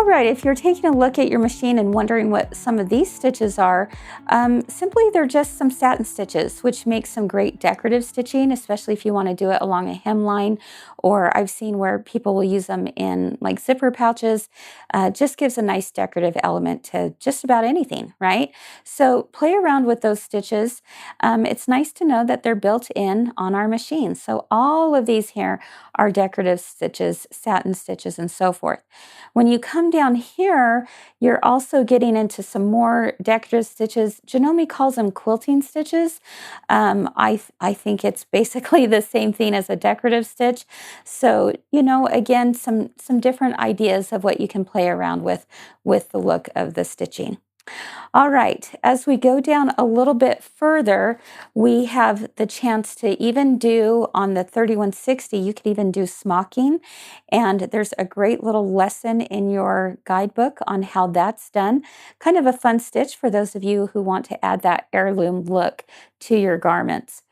right, if you're taking a look at your machine and wondering what some of these stitches are, simply they're just some satin stitches, which makes some great decorative stitching, especially if you want to do it along a hemline, or I've seen where people will use them in like zipper pouches. Just gives a nice decorative element to just about anything, right? So play around with those stitches. It's nice to know that they're built in on our machine. So all of these here are decorative stitches, satin stitches, and so forth. When you come down here, you're also getting into some more decorative stitches. Janome calls them quilting stitches. I think it's basically the same thing as a decorative stitch. So, you know, again, some different ideas of what you can play around with the look of the stitching. All right, as we go down a little bit further, we have the chance to even do on the 3160, you could even do smocking. And there's a great little lesson in your guidebook on how that's done. Kind of a fun stitch for those of you who want to add that heirloom look to your garments.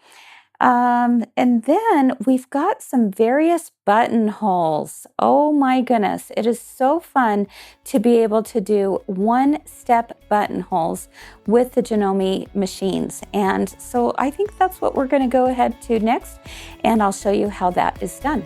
And then we've got some various buttonholes. Oh my goodness, it is so fun to be able to do one-step buttonholes with the Janome machines. And so I think that's what we're going to go ahead to next, and I'll show you how that is done.